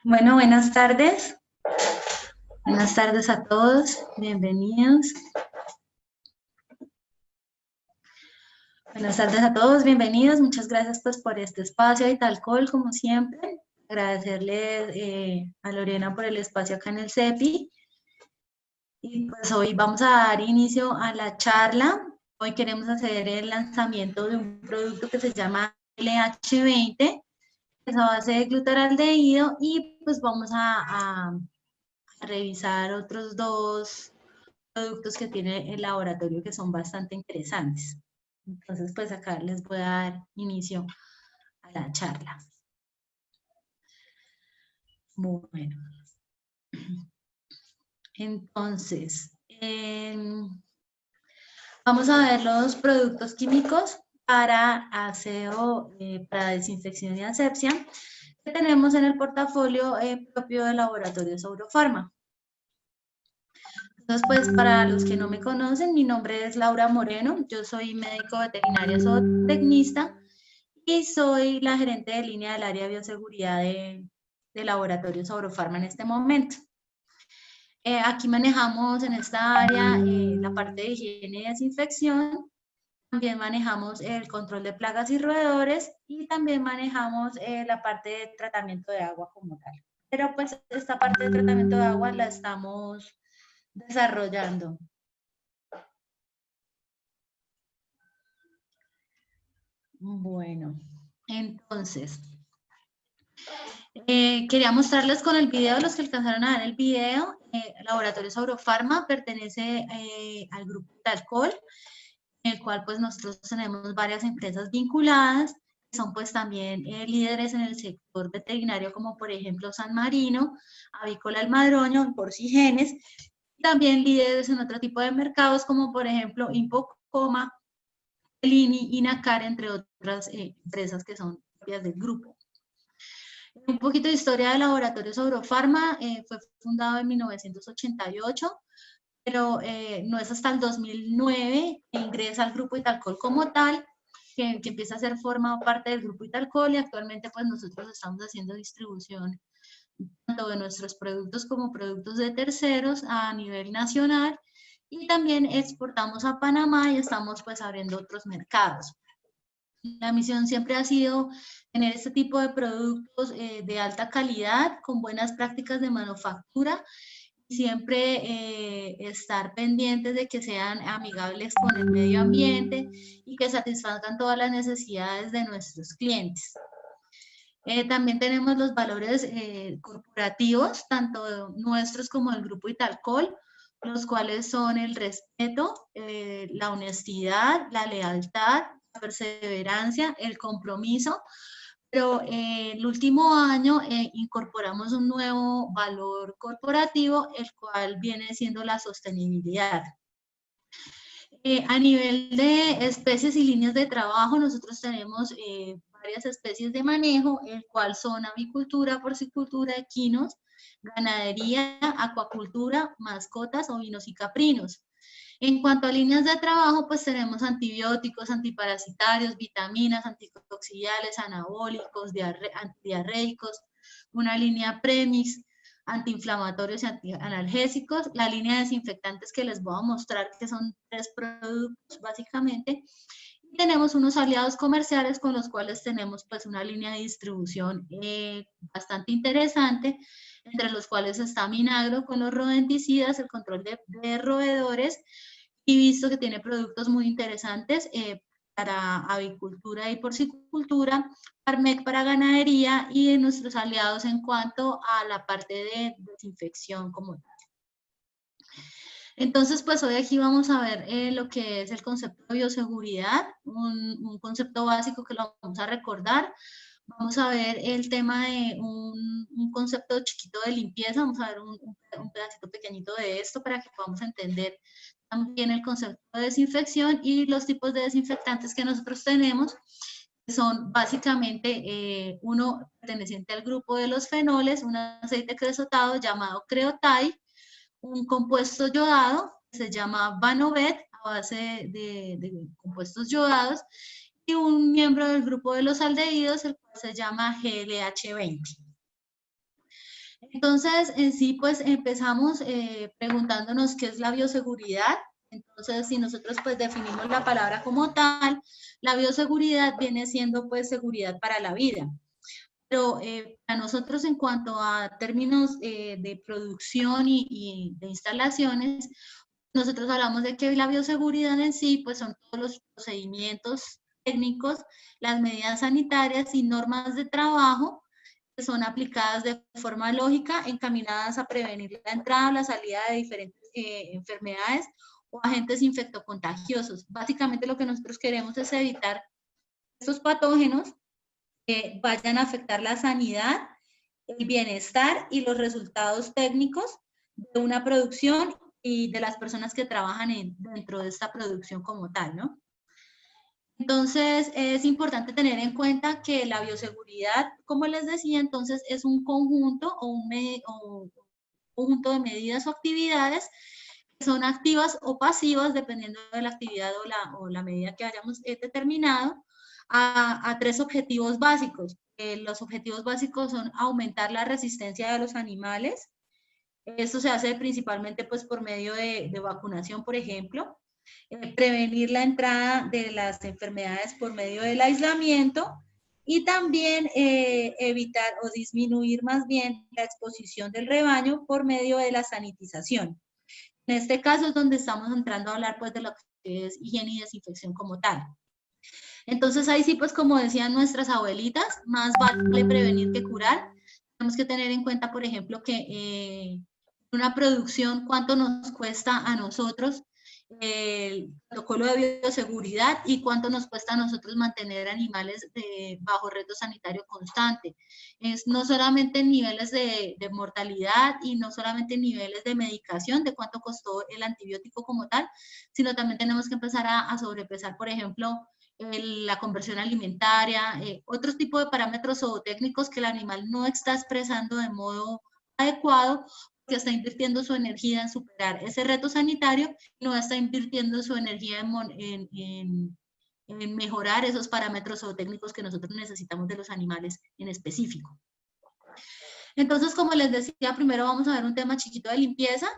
Bueno, buenas tardes. Buenas tardes a todos. Bienvenidos. Buenas tardes a todos. Bienvenidos. Muchas gracias pues por este espacio de Talcol, como siempre. Agradecerle a Lorena por el espacio acá en el CEPI. Y pues hoy vamos a dar inicio a la charla. Hoy queremos hacer el lanzamiento de un producto que se llama LH20, que es a base de glutaraldehído, y pues vamos a revisar otros dos productos que tiene el laboratorio que son bastante interesantes. Entonces, pues acá les voy a dar inicio a la charla. Bueno, entonces, vamos a ver los productos químicos para aseo, para desinfección y asepsia que tenemos en el portafolio propio del laboratorio Saurofarma. Entonces, pues para los que no me conocen, mi nombre es Laura Moreno, yo soy médico veterinaria zootecnista y soy la gerente de línea del área de bioseguridad de Laboratorio Saurofarma en este momento. Aquí manejamos en esta área la parte de higiene y desinfección, también manejamos el control de plagas y roedores y también manejamos la parte de tratamiento de agua como tal. Pero pues esta parte de tratamiento de agua la estamos desarrollando. Bueno, entonces, quería mostrarles con el video, los que alcanzaron a ver el video, Laboratorio Saurofarma pertenece al grupo de alcohol, en el cual pues nosotros tenemos varias empresas vinculadas, que son pues también líderes en el sector veterinario, como por ejemplo San Marino, Avícola El Madroño, Porcigenes, también líderes en otro tipo de mercados, como por ejemplo Impocoma, Lini y Nacar, entre otras empresas que son propias del grupo. Un poquito de historia del laboratorio Saurofarma, fue fundado en 1988, pero no es hasta el 2009 que ingresa al grupo Italcol como tal, que empieza a ser formado parte del grupo Italcol, y actualmente pues nosotros estamos haciendo distribución tanto de nuestros productos como productos de terceros a nivel nacional, y también exportamos a Panamá y estamos pues abriendo otros mercados. La misión siempre ha sido tener este tipo de productos de alta calidad, con buenas prácticas de manufactura, y siempre estar pendientes de que sean amigables con el medio ambiente y que satisfagan todas las necesidades de nuestros clientes. También tenemos los valores corporativos, tanto nuestros como del grupo Italcol, los cuales son el respeto, la honestidad, la lealtad, la perseverancia, el compromiso. Pero el último año incorporamos un nuevo valor corporativo, el cual viene siendo la sostenibilidad. A nivel de especies y líneas de trabajo, nosotros tenemos varias especies de manejo, el cual son avicultura, porcicultura, equinos, ganadería, acuacultura, mascotas, ovinos y caprinos. En cuanto a líneas de trabajo, pues tenemos antibióticos, antiparasitarios, vitaminas, antioxidales, anabólicos, antidiarreicos, una línea premix, antiinflamatorios y analgésicos, la línea de desinfectantes que les voy a mostrar, que son 3 productos básicamente, y tenemos unos aliados comerciales con los cuales tenemos pues una línea de distribución bastante interesante, entre los cuales está Minagro con los rodenticidas, el control de roedores, y visto que tiene productos muy interesantes para avicultura y porcicultura, Parmec para ganadería, y de nuestros aliados en cuanto a la parte de desinfección como tal. Entonces, pues hoy aquí vamos a ver lo que es el concepto de bioseguridad, un concepto básico que lo vamos a recordar. Vamos a ver el tema de un concepto chiquito de limpieza, vamos a ver un pedacito pequeñito de esto para que podamos entender también el concepto de desinfección y los tipos de desinfectantes que nosotros tenemos, que son básicamente uno perteneciente al grupo de los fenoles, un aceite cresotado llamado Creotide, un compuesto yodado que se llama Vanovet a base de compuestos yodados, y un miembro del grupo de los aldehídos, el cual se llama GLH20. Entonces, en sí, pues empezamos preguntándonos qué es la bioseguridad. Entonces, si nosotros pues definimos la palabra como tal, la bioseguridad viene siendo pues seguridad para la vida. Pero a nosotros en cuanto a términos de producción y de instalaciones, nosotros hablamos de que la bioseguridad en sí pues son todos los procedimientos técnicos, las medidas sanitarias y normas de trabajo que son aplicadas de forma lógica, encaminadas a prevenir la entrada o la salida de diferentes enfermedades o agentes infectocontagiosos. Básicamente lo que nosotros queremos es evitar estos patógenos que vayan a afectar la sanidad, el bienestar y los resultados técnicos de una producción y de las personas que trabajan dentro de esta producción como tal, ¿no? Entonces, es importante tener en cuenta que la bioseguridad, como les decía, entonces es un conjunto o un conjunto de medidas o actividades que son activas o pasivas, dependiendo de la actividad o la medida que hayamos determinado, a tres objetivos básicos. Los objetivos básicos son aumentar la resistencia de los animales. Esto se hace principalmente pues, por medio de vacunación, por ejemplo. Prevenir la entrada de las enfermedades por medio del aislamiento y también evitar o disminuir más bien la exposición del rebaño por medio de la sanitización. En este caso es donde estamos entrando a hablar pues de lo que es higiene y desinfección como tal. Entonces ahí sí, pues como decían nuestras abuelitas, más vale prevenir que curar. Tenemos que tener en cuenta, por ejemplo, que una producción, cuánto nos cuesta a nosotros el protocolo de bioseguridad y cuánto nos cuesta a nosotros mantener animales bajo reto sanitario constante. Es no solamente niveles de mortalidad y no solamente niveles de medicación, de cuánto costó el antibiótico como tal, sino también tenemos que empezar a sobrepesar, por ejemplo, la conversión alimentaria, otros tipos de parámetros zootécnicos que el animal no está expresando de modo adecuado, que está invirtiendo su energía en superar ese reto sanitario, no está invirtiendo su energía en mejorar esos parámetros zootécnicos que nosotros necesitamos de los animales en específico. Entonces, como les decía, primero vamos a ver un tema chiquito de limpieza.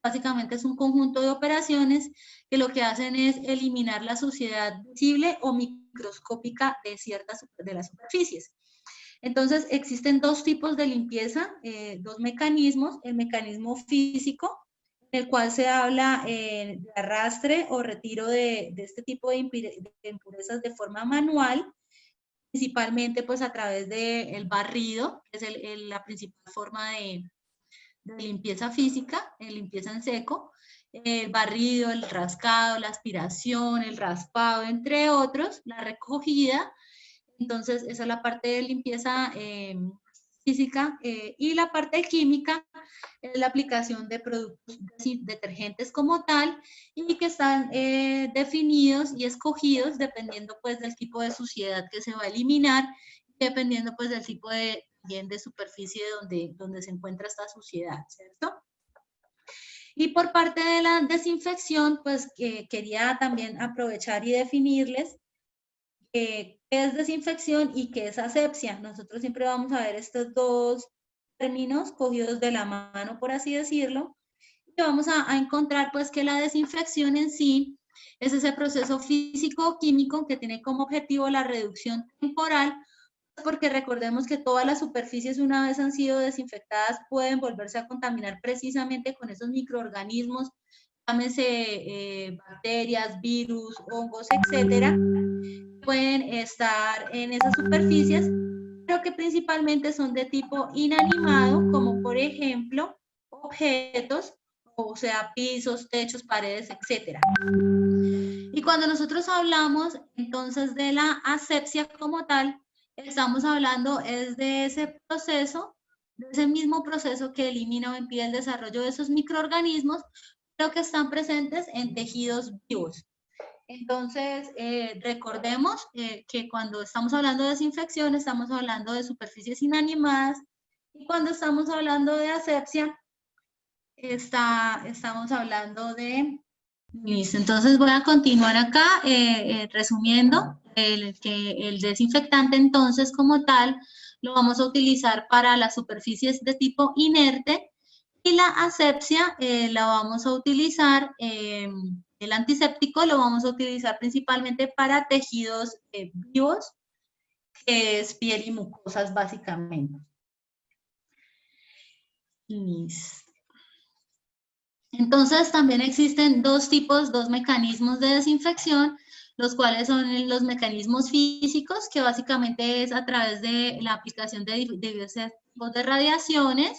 Básicamente es un conjunto de operaciones que lo que hacen es eliminar la suciedad visible o microscópica de ciertas de las superficies. Entonces, existen dos tipos de limpieza, dos mecanismos. El mecanismo físico, en el cual se habla de arrastre o retiro de este tipo de impurezas de forma manual, principalmente pues a través del barrido, que es la principal forma de limpieza física, limpieza en seco, el barrido, el rascado, la aspiración, el raspado, entre otros, la recogida. Entonces, esa es la parte de limpieza física y la parte química es la aplicación de productos detergentes como tal y que están definidos y escogidos dependiendo pues del tipo de suciedad que se va a eliminar, dependiendo pues del tipo de superficie donde se encuentra esta suciedad, ¿cierto? Y por parte de la desinfección, pues quería también aprovechar y definirles qué es desinfección y qué es asepsia. Nosotros siempre vamos a ver estos dos términos cogidos de la mano, por así decirlo, y vamos a encontrar pues que la desinfección en sí es ese proceso físico-químico que tiene como objetivo la reducción temporal, porque recordemos que todas las superficies una vez han sido desinfectadas pueden volverse a contaminar precisamente con esos microorganismos, llámese bacterias, virus, hongos, etcétera, pueden estar en esas superficies, pero que principalmente son de tipo inanimado, como por ejemplo objetos, o sea, pisos, techos, paredes, etc. Y cuando nosotros hablamos entonces de la asepsia como tal, estamos hablando es de ese proceso, de ese mismo proceso que elimina o impide el desarrollo de esos microorganismos, pero que están presentes en tejidos vivos. Entonces, recordemos que cuando estamos hablando de desinfección, estamos hablando de superficies inanimadas, y cuando estamos hablando de asepsia, estamos hablando de... Listo, entonces voy a continuar acá resumiendo que el desinfectante entonces como tal lo vamos a utilizar para las superficies de tipo inerte, y la asepsia la vamos a utilizar, el antiséptico lo vamos a utilizar principalmente para tejidos vivos, que es piel y mucosas básicamente. Listo. Entonces también existen dos mecanismos de desinfección, los cuales son los mecanismos físicos, que básicamente es a través de la aplicación de diversos tipos de radiaciones,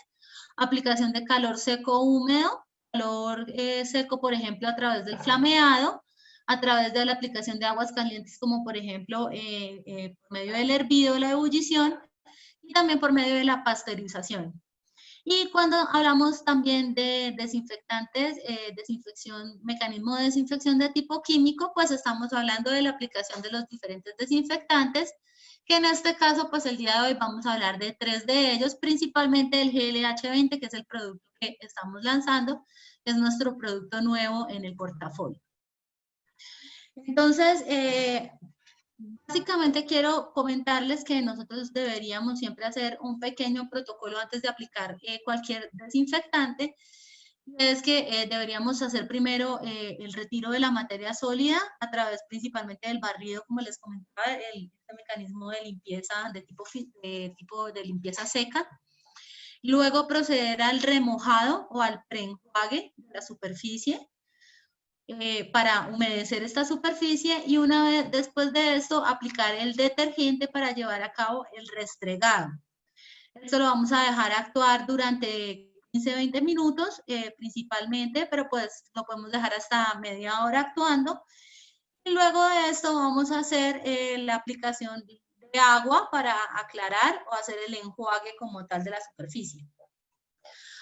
aplicación de calor seco húmedo, calor seco, por ejemplo, a través del flameado, a través de la aplicación de aguas calientes, como por ejemplo por medio del hervido, la ebullición, y también por medio de la pasteurización. Y cuando hablamos también de desinfectantes, mecanismo de desinfección de tipo químico, pues estamos hablando de la aplicación de los diferentes desinfectantes, que en este caso, pues el día de hoy vamos a hablar de 3 de ellos, principalmente el GLH20, que es el producto que estamos lanzando, es nuestro producto nuevo en el portafolio. Entonces, básicamente quiero comentarles que nosotros deberíamos siempre hacer un pequeño protocolo antes de aplicar cualquier desinfectante. Es que deberíamos hacer primero el retiro de la materia sólida a través principalmente del barrido, como les comentaba, este mecanismo de limpieza de tipo de limpieza seca. Luego proceder al remojado o al preenjuague de la superficie, para humedecer esta superficie, y una vez después de esto aplicar el detergente para llevar a cabo el restregado. Esto lo vamos a dejar actuar durante 15-20 minutos principalmente, pero pues lo podemos dejar hasta media hora actuando. Y luego de esto vamos a hacer la aplicación de agua para aclarar o hacer el enjuague como tal de la superficie.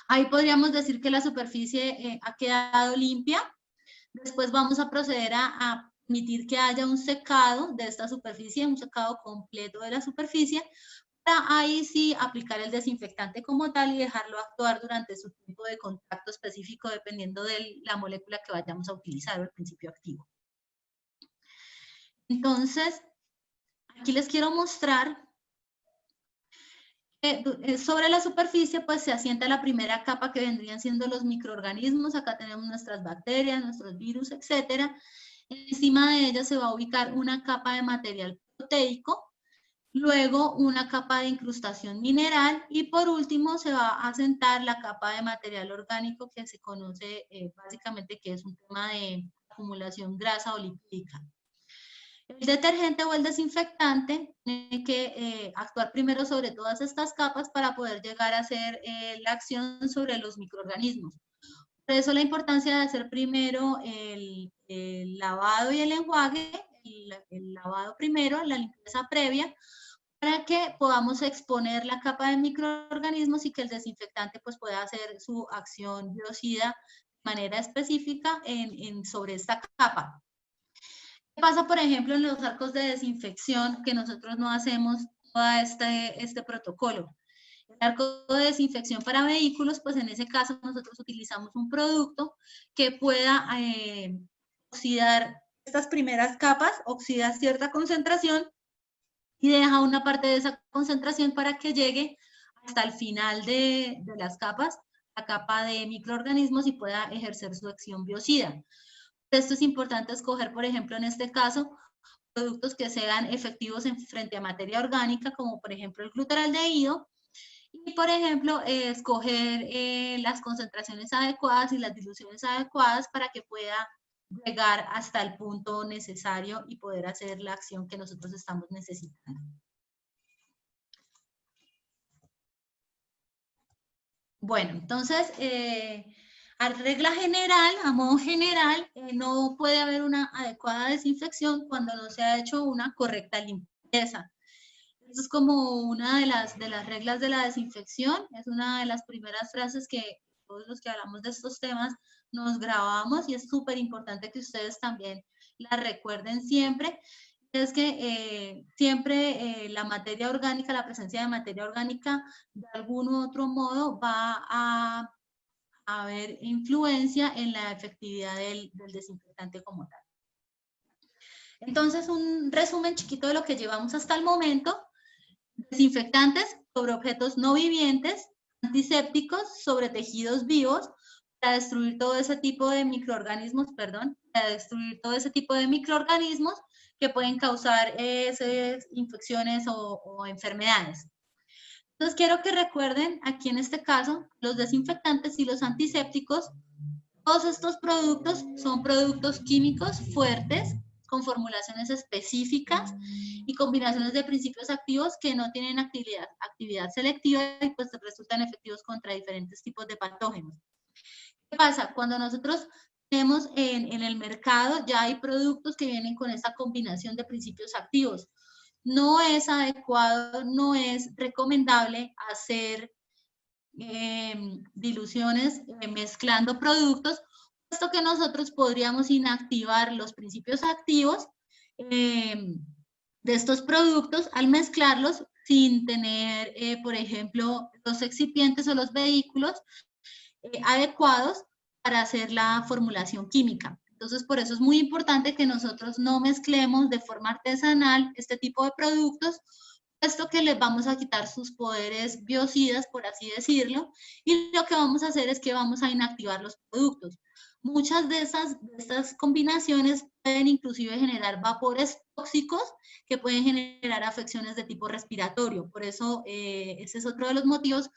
Ahí podríamos decir que la superficie ha quedado limpia. Después vamos a proceder a permitir que haya un secado de esta superficie, un secado completo de la superficie, para ahí sí aplicar el desinfectante como tal y dejarlo actuar durante su tiempo de contacto específico, dependiendo de la molécula que vayamos a utilizar o el principio activo. Entonces, aquí les quiero mostrar sobre la superficie pues se asienta la primera capa, que vendrían siendo los microorganismos. Acá tenemos nuestras bacterias, nuestros virus, etcétera. Encima de ella se va a ubicar una capa de material proteico, luego una capa de incrustación mineral, y por último se va a asentar la capa de material orgánico, que se conoce básicamente que es un tema de acumulación grasa o lipídica. El detergente o el desinfectante tiene que actuar primero sobre todas estas capas para poder llegar a hacer la acción sobre los microorganismos. Por eso la importancia de hacer primero el lavado y el enjuague, el lavado primero, la limpieza previa, para que podamos exponer la capa de microorganismos y que el desinfectante pues pueda hacer su acción biocida de manera específica sobre esta capa. ¿Qué pasa, por ejemplo, en los arcos de desinfección, que nosotros no hacemos todo este protocolo? El arco de desinfección para vehículos, pues en ese caso nosotros utilizamos un producto que pueda oxidar estas primeras capas, oxida cierta concentración y deja una parte de esa concentración para que llegue hasta el final de las capas, la capa de microorganismos, y pueda ejercer su acción biocida. Esto es importante escoger, por ejemplo, en este caso, productos que sean efectivos frente a materia orgánica, como por ejemplo el glutaraldehído, y por ejemplo, escoger las concentraciones adecuadas y las diluciones adecuadas para que pueda llegar hasta el punto necesario y poder hacer la acción que nosotros estamos necesitando. Bueno, entonces, a regla general, a modo general, no puede haber una adecuada desinfección cuando no se ha hecho una correcta limpieza. Esto es como una de las reglas de la desinfección, es una de las primeras frases que todos los que hablamos de estos temas nos grabamos, y es súper importante que ustedes también la recuerden siempre. Es que siempre la materia orgánica, la presencia de materia orgánica, de algún u otro modo va a haber influencia en la efectividad del desinfectante como tal. Entonces, un resumen chiquito de lo que llevamos hasta el momento. Desinfectantes sobre objetos no vivientes, antisépticos sobre tejidos vivos, para destruir todo ese tipo de microorganismos, que pueden causar infecciones o enfermedades. Entonces quiero que recuerden aquí en este caso, los desinfectantes y los antisépticos, todos estos productos son productos químicos fuertes, con formulaciones específicas y combinaciones de principios activos que no tienen actividad selectiva y pues resultan efectivos contra diferentes tipos de patógenos. ¿Qué pasa? Cuando nosotros tenemos en el mercado, ya hay productos que vienen con esta combinación de principios activos. No es adecuado, no es recomendable hacer diluciones mezclando productos, puesto que nosotros podríamos inactivar los principios activos de estos productos al mezclarlos sin tener, por ejemplo, los excipientes o los vehículos adecuados para hacer la formulación química. Entonces, por eso es muy importante que nosotros no mezclemos de forma artesanal este tipo de productos, puesto que les vamos a quitar sus poderes biocidas, por así decirlo, y lo que vamos a hacer es que vamos a inactivar los productos. Muchas de estas combinaciones pueden inclusive generar vapores tóxicos que pueden generar afecciones de tipo respiratorio. Por eso, ese es otro de los motivos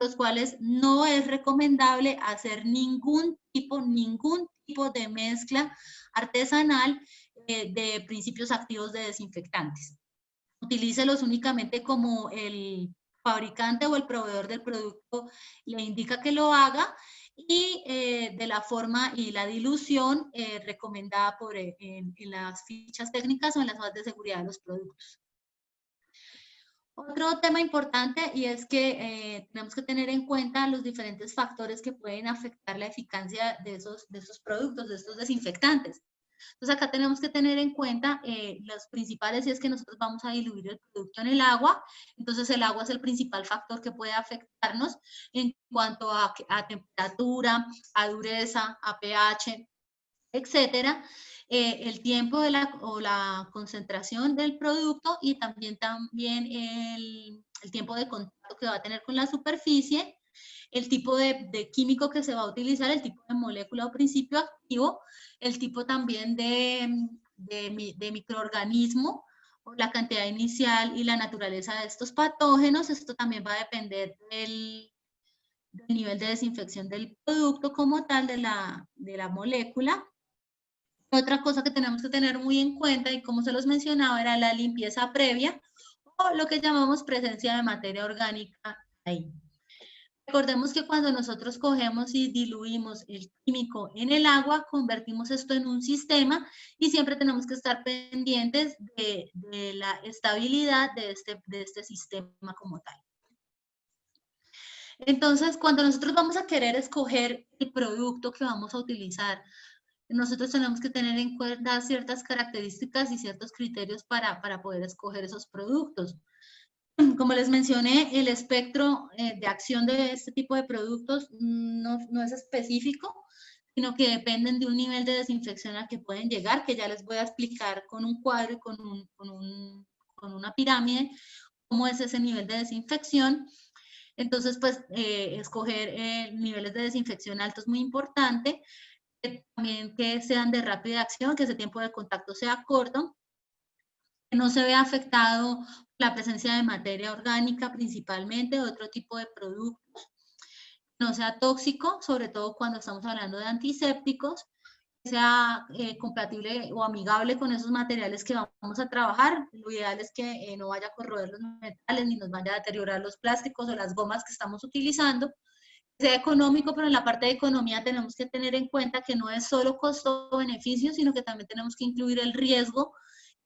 los cuales no es recomendable hacer ningún tipo de mezcla artesanal de principios activos de desinfectantes. Utilícelos únicamente como el fabricante o el proveedor del producto le indica que lo haga y de la forma y la dilución recomendada en las fichas técnicas o en las hojas de seguridad de los productos. Otro tema importante y es que tenemos que tener en cuenta los diferentes factores que pueden afectar la eficacia de esos productos, de estos desinfectantes. Entonces acá tenemos que tener en cuenta los principales, y es que nosotros vamos a diluir el producto en el agua. Entonces el agua es el principal factor que puede afectarnos en cuanto a temperatura, a dureza, a pH, etcétera. El tiempo de la concentración del producto y también el tiempo de contacto que va a tener con la superficie, el tipo de químico que se va a utilizar, el tipo de molécula o principio activo, el tipo también de microorganismo, o la cantidad inicial y la naturaleza de estos patógenos. Esto también va a depender del nivel de desinfección del producto como tal, de la molécula. Otra cosa que tenemos que tener muy en cuenta, y como se los mencionaba, era la limpieza previa o lo que llamamos presencia de materia orgánica ahí. Recordemos que cuando nosotros cogemos y diluimos el químico en el agua, convertimos esto en un sistema y siempre tenemos que estar pendientes de la estabilidad de este sistema como tal. Entonces, cuando nosotros vamos a querer escoger el producto que vamos a utilizar, nosotros tenemos que tener en cuenta ciertas características y ciertos criterios para poder escoger esos productos. Como les mencioné, el espectro de acción de este tipo de productos no es específico, sino que dependen de un nivel de desinfección al que pueden llegar, que ya les voy a explicar con un cuadro y con una pirámide cómo es ese nivel de desinfección. Entonces, pues, escoger niveles de desinfección altos es muy importante. También que sean de rápida acción, que ese tiempo de contacto sea corto, que no se vea afectado la presencia de materia orgánica principalmente, otro tipo de productos, no sea tóxico, sobre todo cuando estamos hablando de antisépticos, que sea compatible o amigable con esos materiales que vamos a trabajar. Lo ideal es que no vaya a corroer los metales ni nos vaya a deteriorar los plásticos o las gomas que estamos utilizando. Sea económico, pero en la parte de economía tenemos que tener en cuenta que no es solo costo-beneficio, sino que también tenemos que incluir el riesgo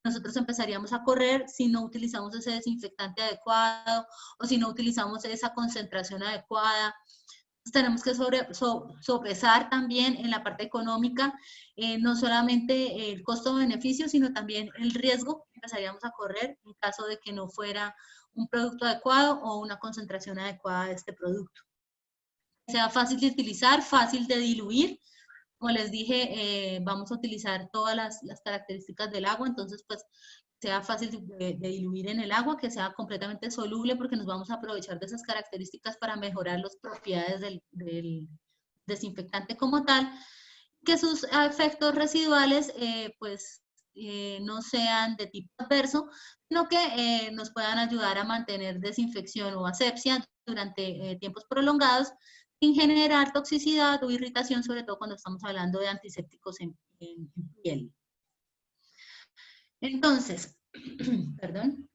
que nosotros empezaríamos a correr si no utilizamos ese desinfectante adecuado o si no utilizamos esa concentración adecuada. Entonces, tenemos que sopesar también en la parte económica, no solamente el costo-beneficio, sino también el riesgo que empezaríamos a correr en caso de que no fuera un producto adecuado o una concentración adecuada de este producto. Sea fácil de utilizar, fácil de diluir. Como les dije, vamos a utilizar todas las características del agua, entonces pues sea fácil de diluir en el agua, que sea completamente soluble, porque nos vamos a aprovechar de esas características para mejorar las propiedades del desinfectante como tal, que sus efectos residuales no sean de tipo adverso, sino que nos puedan ayudar a mantener desinfección o asepsia durante tiempos prolongados, sin generar toxicidad o irritación, sobre todo cuando estamos hablando de antisépticos en piel. Entonces, perdón.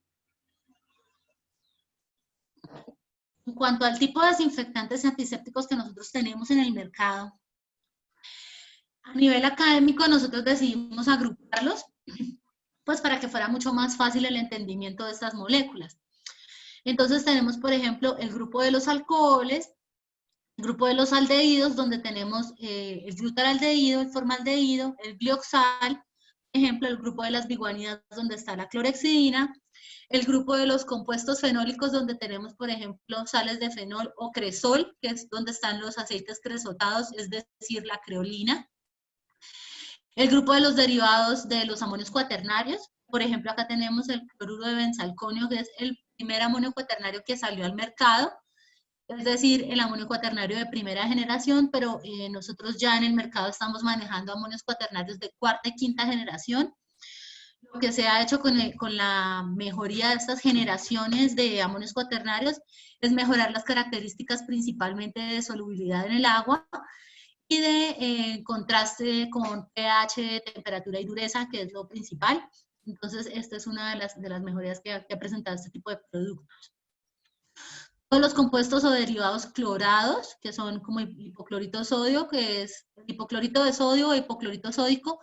En cuanto al tipo de desinfectantes y antisépticos que nosotros tenemos en el mercado, a nivel académico nosotros decidimos agruparlos, pues para que fuera mucho más fácil el entendimiento de estas moléculas. Entonces tenemos, por ejemplo, el grupo de los alcoholes, el grupo de los aldehídos, donde tenemos el glutaraldehído, el formaldehído, el glioxal, por ejemplo, el grupo de las biguanidas, donde está la clorhexidina, el grupo de los compuestos fenólicos, donde tenemos, por ejemplo, sales de fenol o cresol, que es donde están los aceites cresotados, es decir, la creolina. El grupo de los derivados de los amonios cuaternarios, por ejemplo, acá tenemos el cloruro de benzalconio, que es el primer amonio cuaternario que salió al mercado, es decir, el amonio cuaternario de primera generación, pero nosotros ya en el mercado estamos manejando amonios cuaternarios de cuarta y quinta generación. Lo que se ha hecho con la mejoría de estas generaciones de amonios cuaternarios es mejorar las características principalmente de solubilidad en el agua y de contraste con pH, temperatura y dureza, que es lo principal. Entonces, esta es una de las mejorías que ha presentado este tipo de productos. Todos los compuestos o derivados clorados, que son como hipoclorito de sodio, que es hipoclorito de sodio o hipoclorito sódico,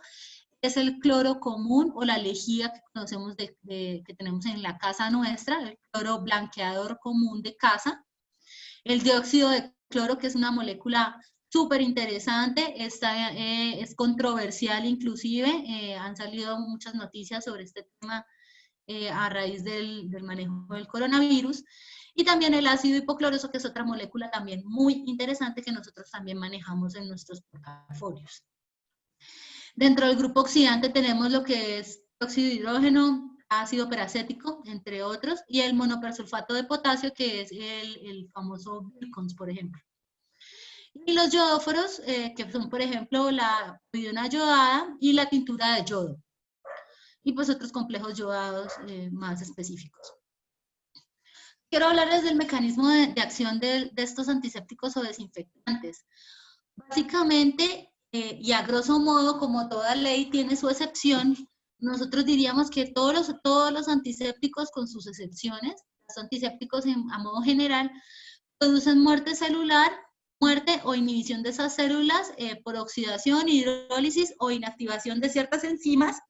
es el cloro común o la lejía que conocemos que tenemos en la casa nuestra, el cloro blanqueador común de casa. El dióxido de cloro, que es una molécula súper interesante, es controversial inclusive, han salido muchas noticias sobre este tema a raíz del manejo del coronavirus. Y también el ácido hipocloroso, que es otra molécula también muy interesante que nosotros también manejamos en nuestros portafolios. Dentro del grupo oxidante tenemos lo que es óxido de hidrógeno, ácido peracético, entre otros, y el monopersulfato de potasio, que es el famoso Vilcons, por ejemplo. Y los yodóforos, que son, por ejemplo, la povidona yodada y la tintura de yodo. Y pues otros complejos yodados más específicos. Quiero hablarles del mecanismo de acción de estos antisépticos o desinfectantes. Básicamente, y a grosso modo, como toda ley tiene su excepción, nosotros diríamos que todos los antisépticos, con sus excepciones, los antisépticos a modo general, producen muerte celular, muerte o inhibición de esas células por oxidación, hidrólisis o inactivación de ciertas enzimas.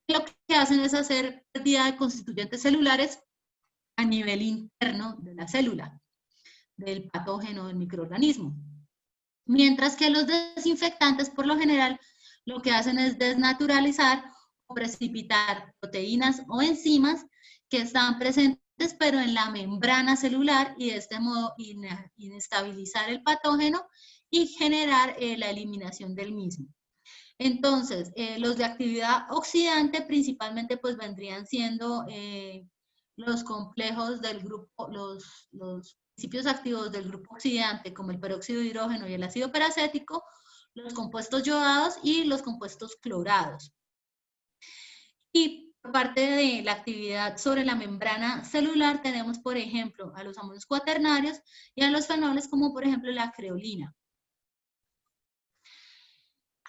Lo que hacen es hacer pérdida de constituyentes celulares a nivel interno de la célula, del patógeno, del microorganismo. Mientras que los desinfectantes, por lo general, lo que hacen es desnaturalizar o precipitar proteínas o enzimas que están presentes pero en la membrana celular, y de este modo inestabilizar el patógeno y generar la eliminación del mismo. Entonces, los de actividad oxidante principalmente pues vendrían siendo los complejos del grupo, los principios activos del grupo oxidante, como el peróxido de hidrógeno y el ácido peracético, los compuestos yodados y los compuestos clorados. Y por parte de la actividad sobre la membrana celular tenemos, por ejemplo, a los amonios cuaternarios y a los fenoles, como por ejemplo la creolina.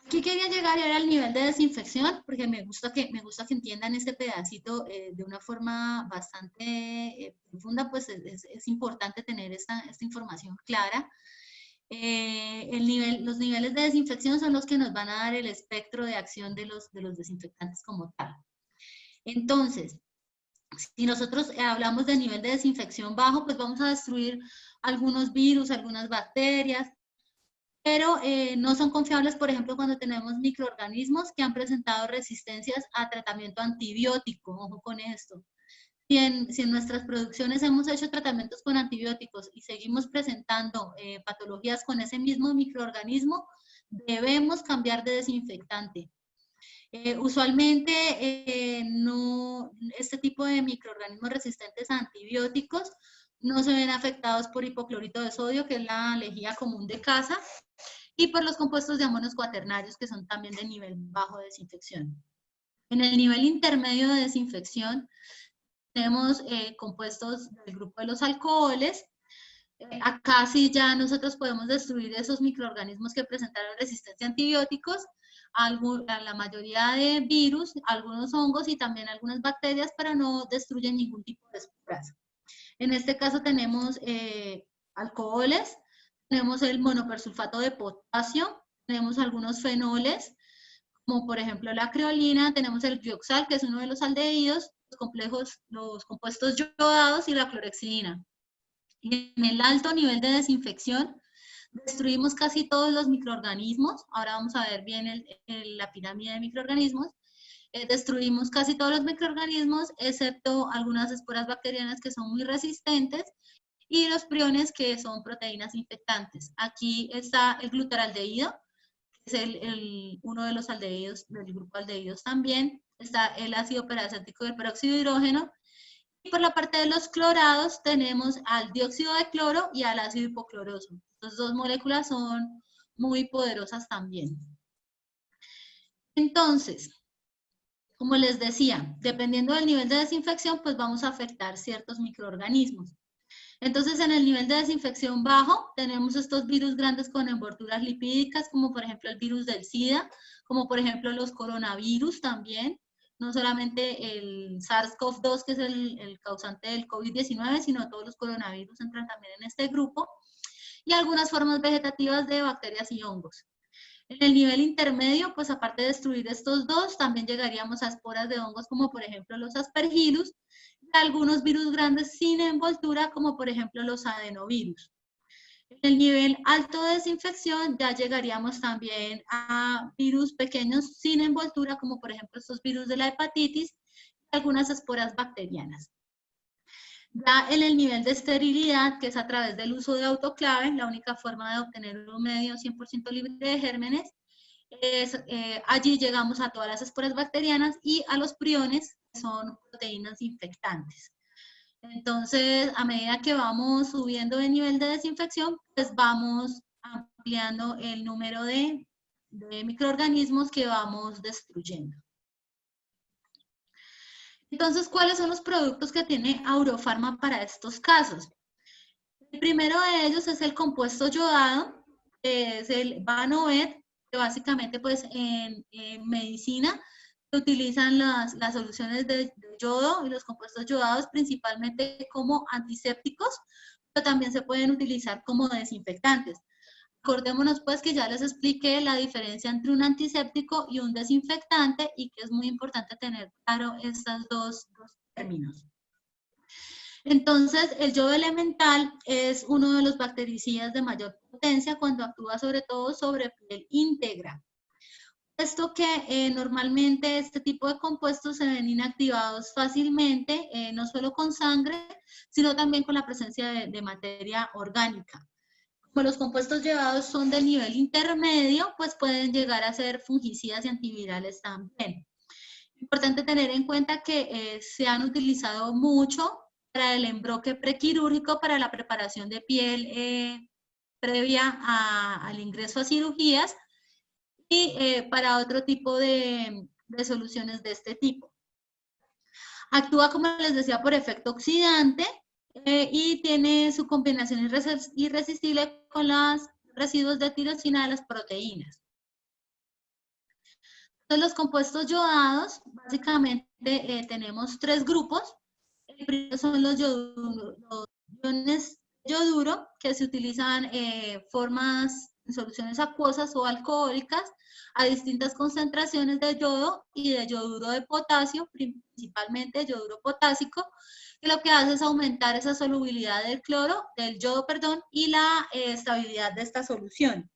Aquí quería llegar ya al nivel de desinfección, porque me gusta que entiendan este pedacito de una forma bastante profunda, pues es importante tener esta información clara. Los niveles de desinfección son los que nos van a dar el espectro de acción de los desinfectantes como tal. Entonces, si nosotros hablamos de nivel de desinfección bajo, pues vamos a destruir algunos virus, algunas bacterias, pero no son confiables, por ejemplo, cuando tenemos microorganismos que han presentado resistencias a tratamiento antibiótico. Ojo con esto. Si en nuestras producciones hemos hecho tratamientos con antibióticos y seguimos presentando patologías con ese mismo microorganismo, debemos cambiar de desinfectante. Usualmente este tipo de microorganismos resistentes a antibióticos no se ven afectados por hipoclorito de sodio, que es la lejía común de casa, y por los compuestos de amonos cuaternarios, que son también de nivel bajo de desinfección. En el nivel intermedio de desinfección tenemos compuestos del grupo de los alcoholes. Acá sí ya nosotros podemos destruir esos microorganismos que presentaron resistencia a antibióticos, a la mayoría de virus, algunos hongos y también algunas bacterias, pero no destruyen ningún tipo de esporas. En este caso tenemos alcoholes, tenemos el monopersulfato de potasio, tenemos algunos fenoles, como por ejemplo la creolina, tenemos el glioxal, que es uno de los aldehídos, los compuestos yodados y la clorhexidina. Y en el alto nivel de desinfección, destruimos casi todos los microorganismos. Ahora vamos a ver bien la pirámide de microorganismos. Destruimos casi todos los microorganismos, excepto algunas esporas bacterianas que son muy resistentes y los priones, que son proteínas infectantes. Aquí está el glutaraldehído, que es uno de los aldehídos del grupo aldehídos también. Está el ácido peracético del peróxido de hidrógeno. Y por la parte de los clorados tenemos al dióxido de cloro y al ácido hipocloroso. Estas dos moléculas son muy poderosas también. Entonces, como les decía, dependiendo del nivel de desinfección, pues vamos a afectar ciertos microorganismos. Entonces, en el nivel de desinfección bajo, tenemos estos virus grandes con envolturas lipídicas, como por ejemplo el virus del SIDA, como por ejemplo los coronavirus también, no solamente el SARS-CoV-2, que es el causante del COVID-19, sino todos los coronavirus entran también en este grupo, y algunas formas vegetativas de bacterias y hongos. En el nivel intermedio, pues aparte de destruir estos dos, también llegaríamos a esporas de hongos como por ejemplo los aspergillus, y algunos virus grandes sin envoltura como por ejemplo los adenovirus. En el nivel alto de desinfección ya llegaríamos también a virus pequeños sin envoltura como por ejemplo estos virus de la hepatitis y algunas esporas bacterianas. Ya en el nivel de esterilidad, que es a través del uso de autoclave, la única forma de obtener un medio 100% libre de gérmenes, allí llegamos a todas las esporas bacterianas y a los priones, que son proteínas infectantes. Entonces, a medida que vamos subiendo de nivel de desinfección, pues vamos ampliando el número de microorganismos que vamos destruyendo. Entonces, ¿cuáles son los productos que tiene Aurofarma para estos casos? El primero de ellos es el compuesto yodado, que es el Vanovet, que básicamente pues en medicina se utilizan las soluciones de yodo y los compuestos yodados principalmente como antisépticos, pero también se pueden utilizar como desinfectantes. Acordémonos pues que ya les expliqué la diferencia entre un antiséptico y un desinfectante y que es muy importante tener claro estos dos términos. Entonces, el yodo elemental es uno de los bactericidas de mayor potencia cuando actúa sobre todo sobre piel íntegra. Esto que normalmente este tipo de compuestos se ven inactivados fácilmente, no solo con sangre, sino también con la presencia de materia orgánica. Como los compuestos llevados son de nivel intermedio, pues pueden llegar a ser fungicidas y antivirales también. Importante tener en cuenta que se han utilizado mucho para el embroque prequirúrgico, para la preparación de piel previa al ingreso a cirugías y para otro tipo de soluciones de este tipo. Actúa, como les decía, por efecto oxidante y tiene su combinación irresistible con los residuos de tirosina de las proteínas. Entonces, los compuestos yodados, básicamente tenemos tres grupos. El primero son los iones yoduro, que se utilizan formas en soluciones acuosas o alcohólicas a distintas concentraciones de yodo y de yoduro de potasio, principalmente yoduro potásico, que lo que hace es aumentar esa solubilidad del yodo, y la estabilidad de esta solución.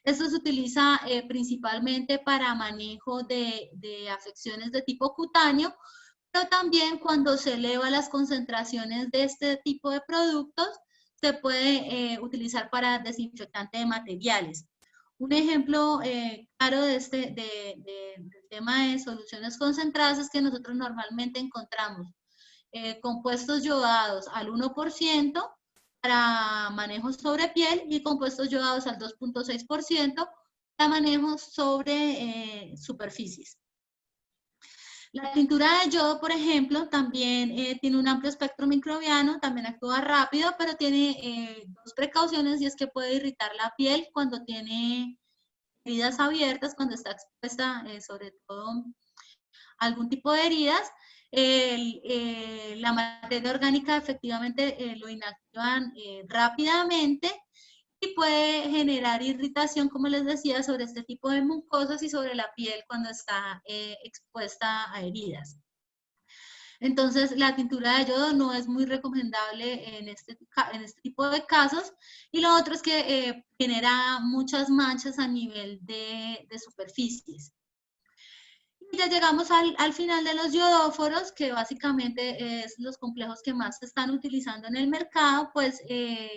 Esto se utiliza principalmente para manejo de afecciones de tipo cutáneo, pero también cuando se elevan las concentraciones de este tipo de productos, se puede utilizar para desinfectante de materiales. Un ejemplo claro de del tema de soluciones concentradas es que nosotros normalmente encontramos compuestos yodados al 1% para manejo sobre piel y compuestos yodados al 2.6% para manejo sobre superficies. La tintura de yodo, por ejemplo, también tiene un amplio espectro microbiano, también actúa rápido, pero tiene dos precauciones, y es que puede irritar la piel cuando tiene heridas abiertas, cuando está expuesta sobre todo a algún tipo de heridas. La materia orgánica efectivamente lo inactivan rápidamente y puede generar irritación, como les decía, sobre este tipo de mucosas y sobre la piel cuando está expuesta a heridas. Entonces, la tintura de yodo no es muy recomendable en este tipo de casos. Y lo otro es que genera muchas manchas a nivel de superficies. Y ya llegamos al final de los yodóforos, que básicamente es los complejos que más se están utilizando en el mercado, pues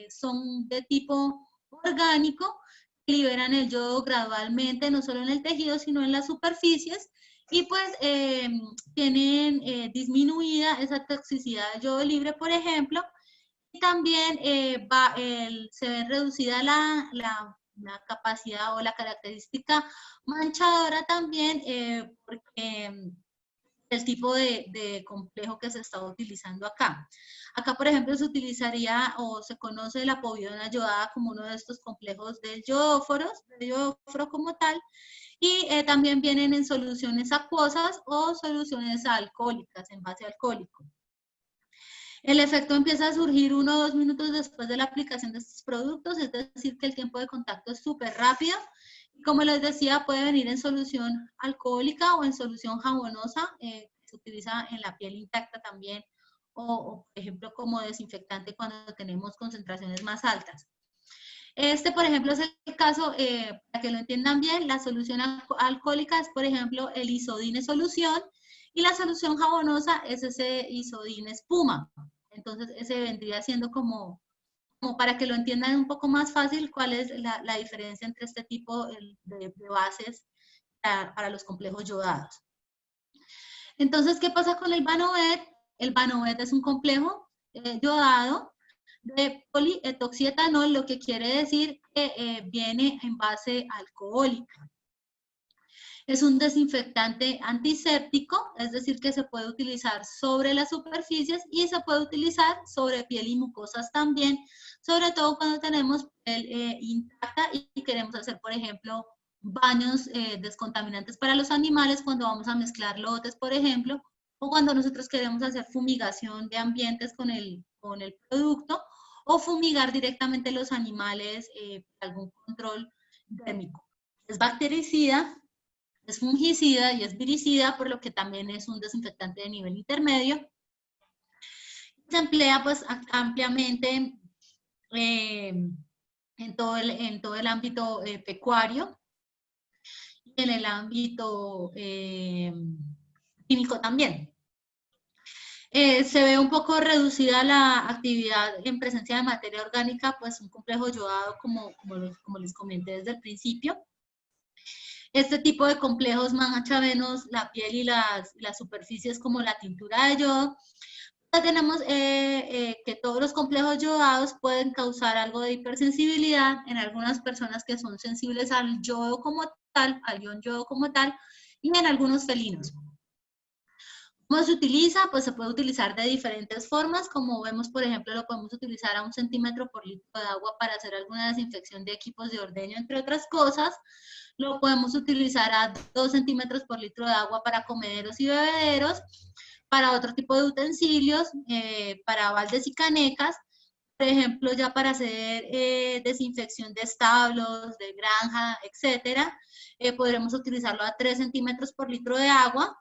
son de tipo orgánico, liberan el yodo gradualmente, no solo en el tejido, sino en las superficies, y pues tienen disminuida esa toxicidad del yodo libre, por ejemplo, y también se ve reducida la capacidad o la característica manchadora también, porque el tipo de complejo que se está utilizando acá. Acá, por ejemplo, se utilizaría o se conoce la povidona yodada como uno de estos complejos del yodóforo como tal, y también vienen en soluciones acuosas o soluciones alcohólicas, en base alcohólico. El efecto empieza a surgir 1 o 2 minutos después de la aplicación de estos productos, es decir, que el tiempo de contacto es súper rápido. Como les decía, puede venir en solución alcohólica o en solución jabonosa, se utiliza en la piel intacta también, o por ejemplo, como desinfectante cuando tenemos concentraciones más altas. Este, por ejemplo, es el caso, para que lo entiendan bien, la solución alcohólica es, por ejemplo, el isodine solución, y la solución jabonosa es ese isodine espuma. Entonces, ese vendría siendo como para que lo entiendan un poco más fácil, cuál es la diferencia entre este tipo de bases para los complejos yodados. Entonces, ¿qué pasa con el Vanovet? El Vanovet es un complejo yodado de polietoxietanol, lo que quiere decir que viene en base alcohólica. Es un desinfectante antiséptico, es decir, que se puede utilizar sobre las superficies y se puede utilizar sobre piel y mucosas también, sobre todo cuando tenemos piel intacta y queremos hacer, por ejemplo, baños descontaminantes para los animales, cuando vamos a mezclar lotes, por ejemplo, o cuando nosotros queremos hacer fumigación de ambientes con el producto, o fumigar directamente los animales para algún control térmico. Es bactericida, es fungicida y es viricida, por lo que también es un desinfectante de nivel intermedio. Se emplea pues ampliamente en todo el ámbito pecuario y en el ámbito químico también. Se ve un poco reducida la actividad en presencia de materia orgánica, pues un complejo yodado como les comenté desde el principio. Este tipo de complejos mancha menos la piel y las superficies, como la tintura de yodo. Ya tenemos que todos los complejos yodados pueden causar algo de hipersensibilidad en algunas personas que son sensibles al yodo como tal, al ion yodo como tal, y en algunos felinos. ¿Cómo se utiliza? Pues se puede utilizar de diferentes formas. Como vemos, por ejemplo, lo podemos utilizar a 1 centímetro por litro de agua para hacer alguna desinfección de equipos de ordeño, entre otras cosas. Lo podemos utilizar a 2 centímetros por litro de agua para comederos y bebederos, para otro tipo de utensilios, para baldes y canecas. Por ejemplo, ya para hacer desinfección de establos, de granja, etcétera, podremos utilizarlo a 3 centímetros por litro de agua.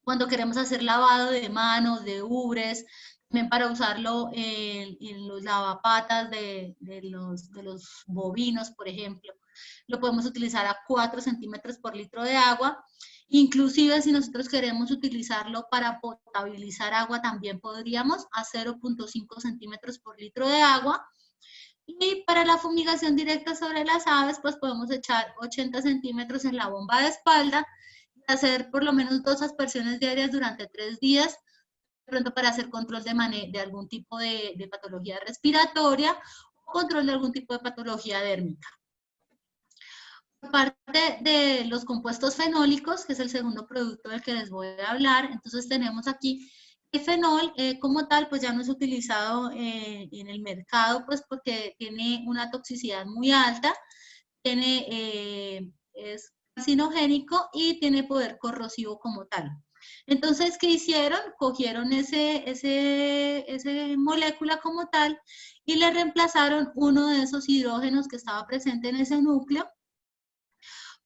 Cuando queremos hacer lavado de manos, de ubres, también para usarlo en los lavapatas de los bovinos, por ejemplo. Lo podemos utilizar a 4 centímetros por litro de agua. Inclusive si nosotros queremos utilizarlo para potabilizar agua, también podríamos a 0.5 centímetros por litro de agua. Y para la fumigación directa sobre las aves, pues podemos echar 80 centímetros en la bomba de espalda y hacer por lo menos 2 aspersiones diarias durante 3 días, de pronto para hacer control de algún tipo de patología respiratoria o control de algún tipo de patología dérmica. Por parte de los compuestos fenólicos, que es el segundo producto del que les voy a hablar, entonces tenemos aquí el fenol como tal, pues ya no es utilizado en el mercado, pues porque tiene una toxicidad muy alta, es carcinogénico y tiene poder corrosivo como tal. Entonces, ¿qué hicieron? Cogieron ese molécula como tal y le reemplazaron uno de esos hidrógenos que estaba presente en ese núcleo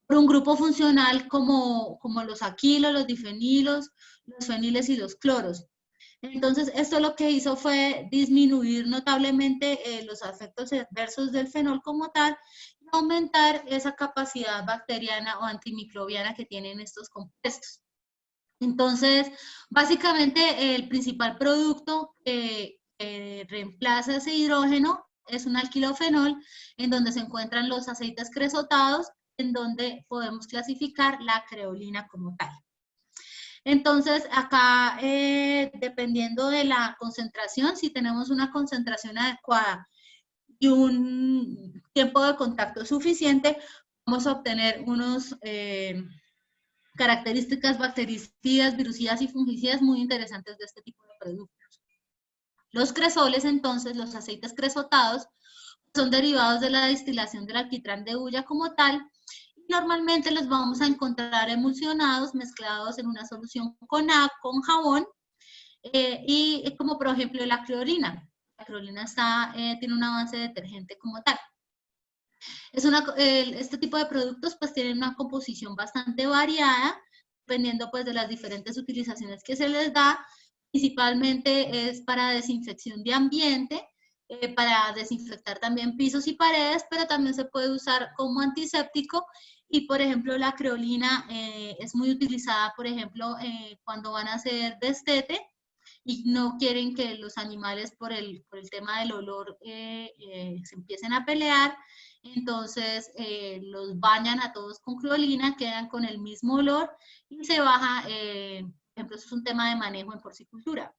por un grupo funcional como los alquilos, los difenilos, los feniles y los cloros. Entonces, esto lo que hizo fue disminuir notablemente los efectos adversos del fenol como tal y aumentar esa capacidad bacteriana o antimicrobiana que tienen estos compuestos. Entonces, básicamente el principal producto que reemplaza ese hidrógeno es un alquilofenol, en donde se encuentran los aceites cresotados, en donde podemos clasificar la creolina como tal. Entonces, acá, dependiendo de la concentración, si tenemos una concentración adecuada y un tiempo de contacto suficiente, vamos a obtener unos características bactericidas, virucidas y fungicidas muy interesantes de este tipo de productos. Los cresoles, entonces, los aceites cresotados, son derivados de la destilación del alquitrán de hulla como tal. Normalmente los vamos a encontrar emulsionados, mezclados en una solución con jabón, y como por ejemplo la creolina. La creolina tiene un avance detergente como tal. Este tipo de productos pues tienen una composición bastante variada, dependiendo pues de las diferentes utilizaciones que se les da. Principalmente es para desinfección de ambiente, para desinfectar también pisos y paredes, pero también se puede usar como antiséptico. Y por ejemplo la creolina es muy utilizada, por ejemplo, cuando van a hacer destete y no quieren que los animales por el tema del olor se empiecen a pelear. Entonces los bañan a todos con creolina, quedan con el mismo olor y se baja, por ejemplo, eso es un tema de manejo en porcicultura.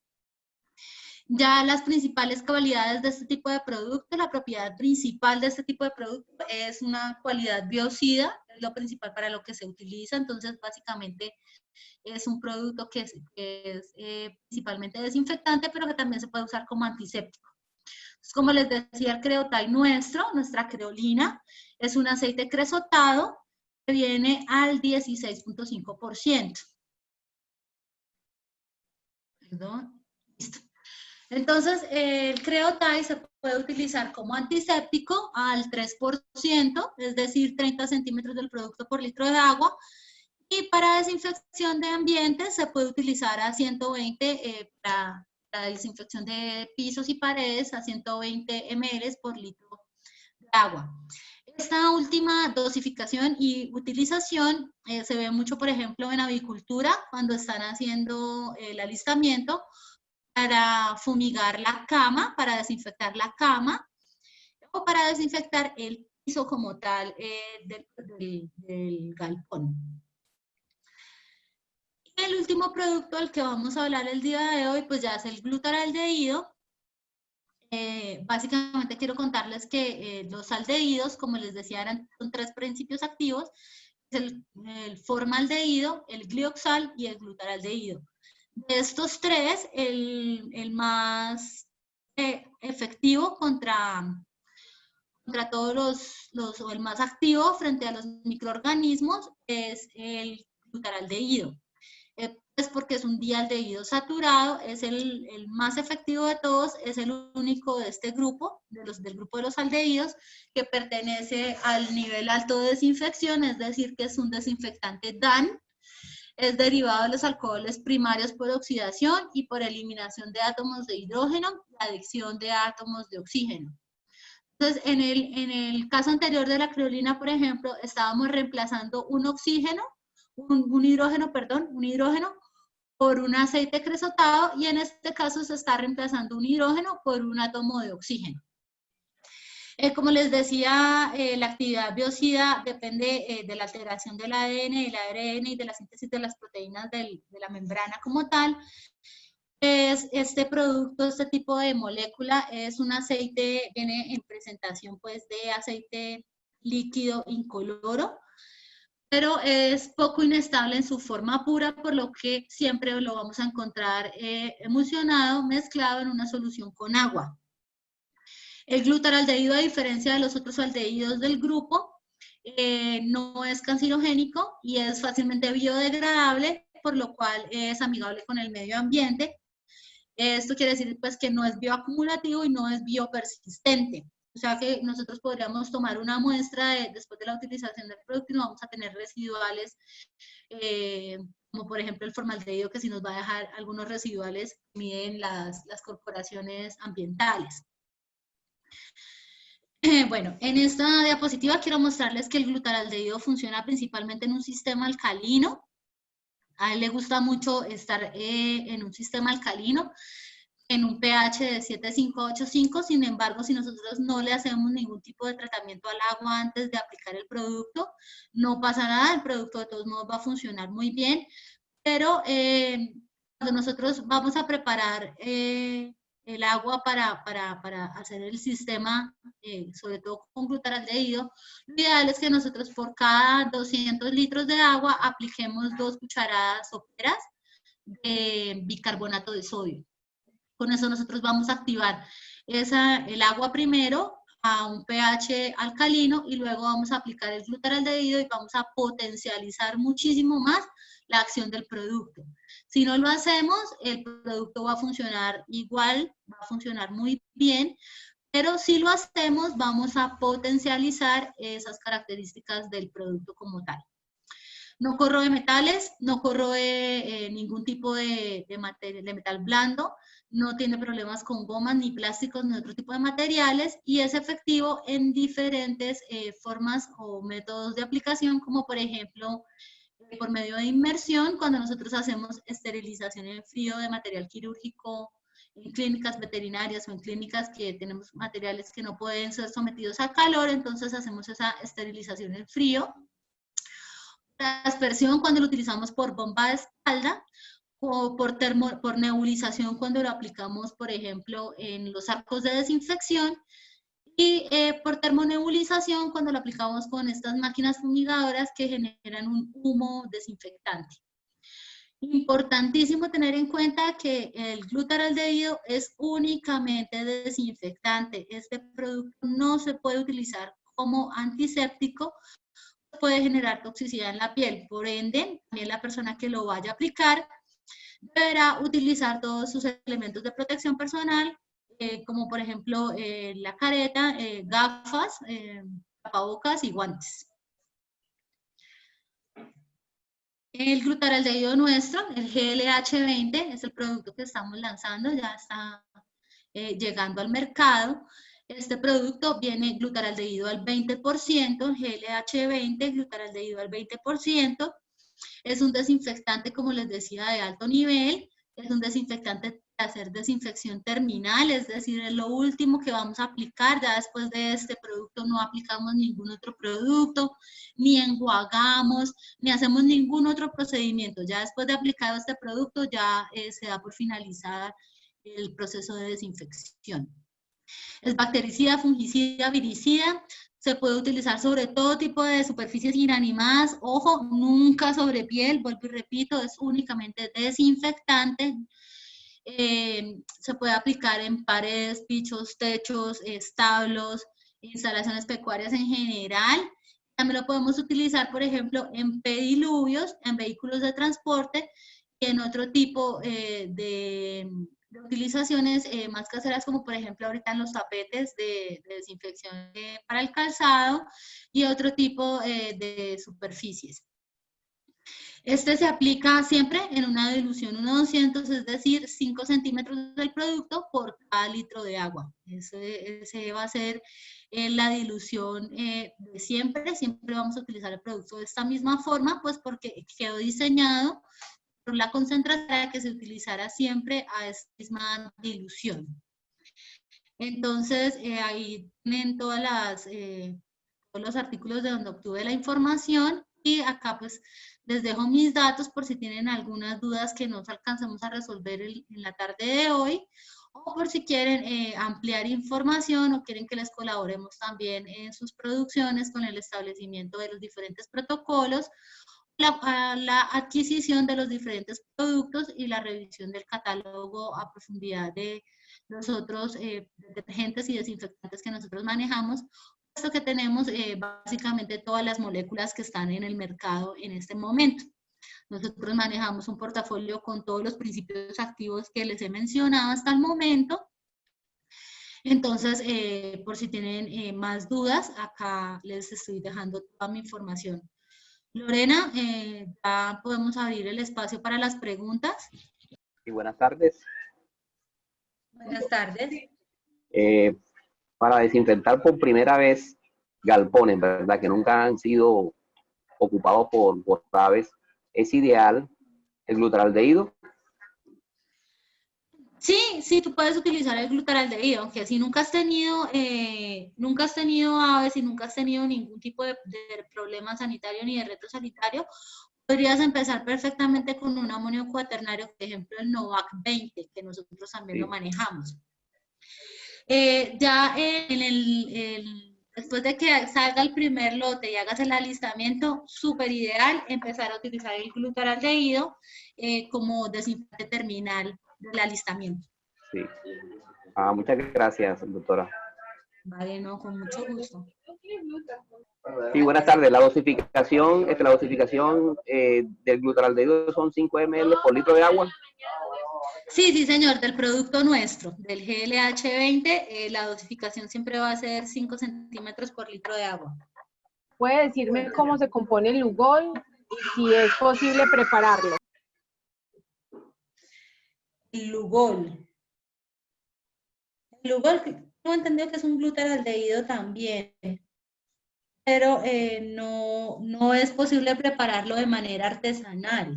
Ya las principales cualidades de este tipo de producto, la propiedad principal de este tipo de producto es una cualidad biocida, es lo principal para lo que se utiliza. Entonces básicamente es un producto que es principalmente desinfectante, pero que también se puede usar como antiséptico. Entonces, como les decía, el Creotide nuestra creolina, es un aceite cresotado que viene al 16.5%. Perdón, listo. Entonces, el Creotide se puede utilizar como antiséptico al 3%, es decir, 30 centímetros del producto por litro de agua. Y para desinfección de ambientes se puede utilizar a 120 para desinfección de pisos y paredes, a 120 ml por litro de agua. Esta última dosificación y utilización se ve mucho, por ejemplo, en avicultura, cuando están haciendo el alistamiento para fumigar la cama, para desinfectar la cama, o para desinfectar el piso como tal del galpón. El último producto del que vamos a hablar el día de hoy, pues ya es el glutaral-aldehído. Básicamente quiero contarles que los aldehídos, como les decía, son 3 principios activos: el formaldehído, el glioxal y el glutaral-aldehído. De estos 3, el más efectivo contra todos o el más activo frente a los microorganismos es el glutaral-aldehído. Es porque es un dialdehído saturado, es el más efectivo de todos, es el único de este grupo, del grupo de los aldehídos, que pertenece al nivel alto de desinfección, es decir, que es un desinfectante DAN, es derivado de los alcoholes primarios por oxidación y por eliminación de átomos de hidrógeno y adición de átomos de oxígeno. Entonces, en el caso anterior de la creolina, por ejemplo, estábamos reemplazando un hidrógeno por un aceite cresotado, y en este caso se está reemplazando un hidrógeno por un átomo de oxígeno. Como les decía, la actividad biocida depende de la alteración del ADN, del ARN y de la síntesis de las proteínas de la membrana como tal. Este producto, este tipo de molécula es un aceite, viene en presentación pues de aceite líquido incoloro, pero es poco inestable en su forma pura, por lo que siempre lo vamos a encontrar emulsionado, mezclado en una solución con agua. El glutaraldehído, a diferencia de los otros aldehídos del grupo, no es cancerogénico y es fácilmente biodegradable, por lo cual es amigable con el medio ambiente. Esto quiere decir pues, que no es bioacumulativo y no es biopersistente. O sea que nosotros podríamos tomar una muestra después de la utilización del producto y no vamos a tener residuales, como por ejemplo el formaldehído, que sí nos va a dejar algunos residuales que miden las corporaciones ambientales. Bueno, en esta diapositiva quiero mostrarles que el glutaraldehído funciona principalmente en un sistema alcalino. A él le gusta mucho estar en un sistema alcalino, en un pH de 7,585. Sin embargo, si nosotros no le hacemos ningún tipo de tratamiento al agua antes de aplicar el producto, no pasa nada, el producto de todos modos va a funcionar muy bien, pero cuando nosotros vamos a preparar el agua para hacer el sistema, sobre todo con glutaraldehído, lo ideal es que nosotros por cada 200 litros de agua apliquemos 2 cucharadas soperas de bicarbonato de sodio. Con eso nosotros vamos a activar el agua primero a un pH alcalino y luego vamos a aplicar el glutaraldehído y vamos a potencializar muchísimo más la acción del producto. Si no lo hacemos, el producto va a funcionar igual, va a funcionar muy bien, pero si lo hacemos, vamos a potencializar esas características del producto como tal. No corroe metales, no corroe ningún tipo de metal blando, no tiene problemas con gomas, ni plásticos, ni otro tipo de materiales, y es efectivo en diferentes formas o métodos de aplicación, como por ejemplo, por medio de inmersión, cuando nosotros hacemos esterilización en frío de material quirúrgico, en clínicas veterinarias o en clínicas que tenemos materiales que no pueden ser sometidos a calor, entonces hacemos esa esterilización en frío. La aspersión cuando lo utilizamos por bomba de espalda, o por nebulización cuando lo aplicamos, por ejemplo, en los arcos de desinfección, y por termonebulización cuando lo aplicamos con estas máquinas fumigadoras que generan un humo desinfectante. Importantísimo tener en cuenta que el glutaraldehído es únicamente desinfectante. Este producto no se puede utilizar como antiséptico, puede generar toxicidad en la piel. Por ende, también la persona que lo vaya a aplicar deberá utilizar todos sus elementos de protección personal, como por ejemplo la careta, gafas, tapabocas y guantes. El glutaraldehído nuestro, el GLH20, es el producto que estamos lanzando, ya está llegando al mercado. Este producto viene glutaraldehído al 20%, GLH20, glutaraldehído al 20%. Es un desinfectante, como les decía, de alto nivel. Es un desinfectante para hacer desinfección terminal, es decir, es lo último que vamos a aplicar. Ya después de este producto no aplicamos ningún otro producto, ni enjuagamos, ni hacemos ningún otro procedimiento. Ya después de aplicado este producto ya se da por finalizada el proceso de desinfección. Es bactericida, fungicida, viricida. Se puede utilizar sobre todo tipo de superficies inanimadas. Ojo, nunca sobre piel, vuelvo y repito, es únicamente desinfectante. Se puede aplicar en paredes, pichos, techos, establos, instalaciones pecuarias en general. También lo podemos utilizar, por ejemplo, en pediluvios, en vehículos de transporte y en otro tipo de utilizaciones más caseras, como por ejemplo ahorita en los tapetes de desinfección para el calzado y otro tipo de superficies. Este se aplica siempre en una dilución 1:200, es decir, 5 centímetros del producto por cada litro de agua. Ese va a ser la dilución de siempre. Siempre vamos a utilizar el producto de esta misma forma, pues porque quedó diseñado por la concentración para que se utilizara siempre a esta misma dilución. Entonces, ahí tienen todos los artículos de donde obtuve la información y acá pues les dejo mis datos por si tienen algunas dudas que no alcanzamos a resolver en la tarde de hoy o por si quieren ampliar información o quieren que les colaboremos también en sus producciones con el establecimiento de los diferentes protocolos, la adquisición de los diferentes productos y la revisión del catálogo a profundidad de los otros detergentes y desinfectantes que nosotros manejamos, puesto que tenemos básicamente todas las moléculas que están en el mercado en este momento. Nosotros manejamos un portafolio con todos los principios activos que les he mencionado hasta el momento. Entonces, por si tienen más dudas, acá les estoy dejando toda mi información. Lorena, ya podemos abrir el espacio para las preguntas. Y buenas tardes. Buenas tardes. Para desinfectar por primera vez galpones, ¿verdad? Que nunca han sido ocupados por aves, ¿es ideal el glutaraldehído? Sí, tú puedes utilizar el glutaraldehído, aunque si nunca has tenido aves y nunca has tenido ningún tipo de problema sanitario ni de reto sanitario, podrías empezar perfectamente con un amonio cuaternario, por ejemplo el Novac 20, que nosotros también lo manejamos. Ya después de que salga el primer lote y hagas el alistamiento, súper ideal empezar a utilizar el glutaraldehído como desinfectante terminal del alistamiento. Sí. Muchas gracias, doctora. Vale, no, con mucho gusto. Sí, buenas tardes. La dosificación del glutaraldehído son 5 ml por litro de agua. Sí, señor, del producto nuestro, del GLH20, la dosificación siempre va a ser 5 centímetros por litro de agua. ¿Puede decirme cómo se compone el Lugol y si es posible prepararlo? El Lugol, tengo entendido que es un glutaraldehído también, pero no es posible prepararlo de manera artesanal.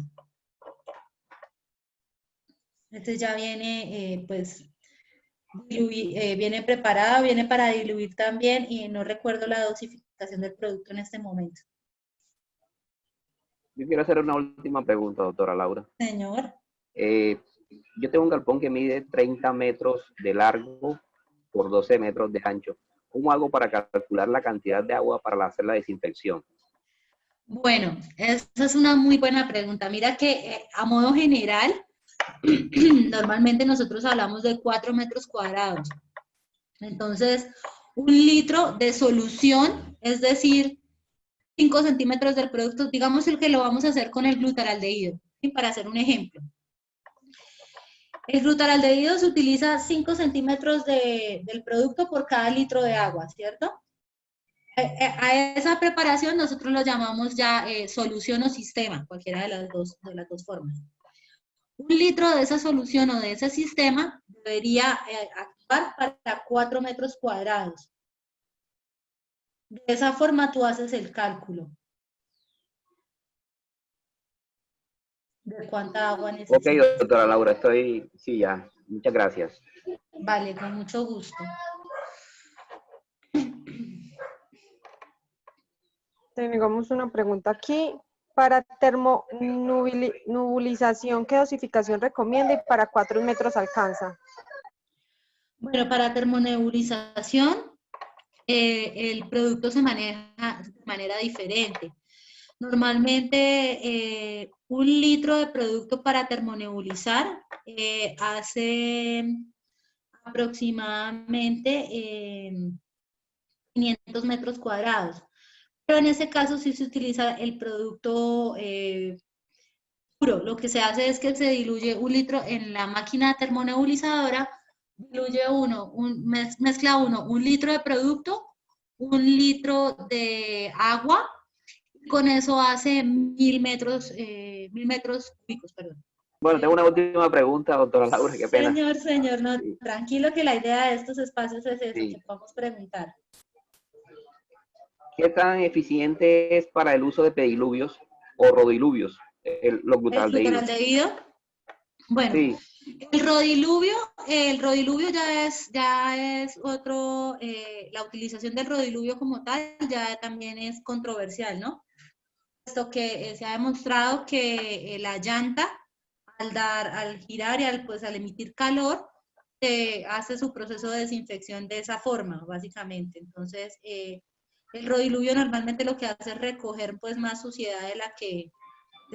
Este ya viene, viene preparado, viene para diluir también y no recuerdo la dosificación del producto en este momento. Yo quiero hacer una última pregunta, doctora Laura. Señor. Yo tengo un galpón que mide 30 metros de largo por 12 metros de ancho. ¿Cómo hago para calcular la cantidad de agua para hacer la desinfección? Bueno, esa es una muy buena pregunta. Mira que a modo general, normalmente nosotros hablamos de 4 metros cuadrados. Entonces, 1 litro de solución, es decir, 5 centímetros del producto, digamos el que lo vamos a hacer con el glutaraldehído, ¿sí? Para hacer un ejemplo. El glutaraldehído se utiliza 5 centímetros del producto por cada litro de agua, ¿cierto? A esa preparación nosotros lo llamamos ya solución o sistema, cualquiera de las dos formas. 1 litro de esa solución o de ese sistema debería actuar para 4 metros cuadrados. De esa forma tú haces el cálculo de cuánta agua necesitas. Ok, doctora Laura, sí, ya. Muchas gracias. Vale, con mucho gusto. Tengamos una pregunta aquí. Para termonubilización, ¿qué dosificación recomienda y para 4 metros alcanza? Bueno, para termonebulización, el producto se maneja de manera diferente. Normalmente, 1 litro de producto para termonebulizar hace aproximadamente 500 metros cuadrados. Pero en ese caso sí se utiliza el producto puro. Lo que se hace es que se diluye 1 litro en la máquina termonebulizadora, mezcla 1 litro de producto, 1 litro de agua, y con eso hace 1000 metros cúbicos, perdón. Bueno, tengo una última pregunta, doctora Laura, qué pena. Señor, no, Sí. tranquilo que la idea de estos espacios es eso, Sí. que podamos preguntar. ¿Qué tan eficiente es para el uso de pediluvios o rodiluvios los ¿El glutaraldehídos? glutaraldehído? Bueno, Sí. El rodiluvio ya es otro, la utilización del rodiluvio como tal ya también es controversial, ¿no? Puesto que se ha demostrado que la llanta, al girar y al emitir calor, hace su proceso de desinfección de esa forma, básicamente. Entonces, el rodiluvio normalmente lo que hace es recoger pues más suciedad de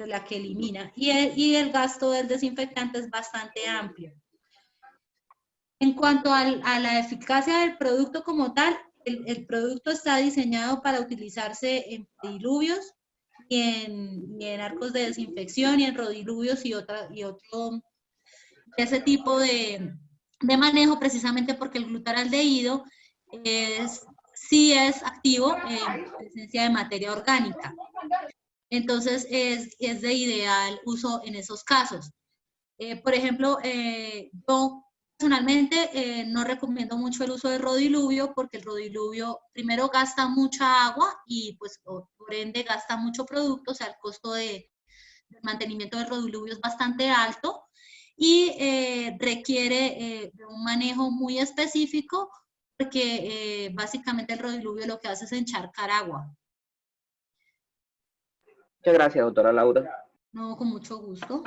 la que elimina. Y el gasto del desinfectante es bastante amplio. En cuanto a la eficacia del producto como tal, el producto está diseñado para utilizarse en diluvios y en arcos de desinfección y en rodiluvios y otro ese tipo de manejo, precisamente porque el glutaraldehído sí es activo en presencia de materia orgánica. Entonces es de ideal uso en esos casos. Por ejemplo, yo personalmente no recomiendo mucho el uso de rodiluvio porque el rodiluvio primero gasta mucha agua y pues por ende gasta mucho producto, o sea, el costo de mantenimiento del rodiluvio es bastante alto y requiere de un manejo muy específico porque básicamente el rodiluvio lo que hace es encharcar agua. Muchas gracias, doctora Laura. No, con mucho gusto.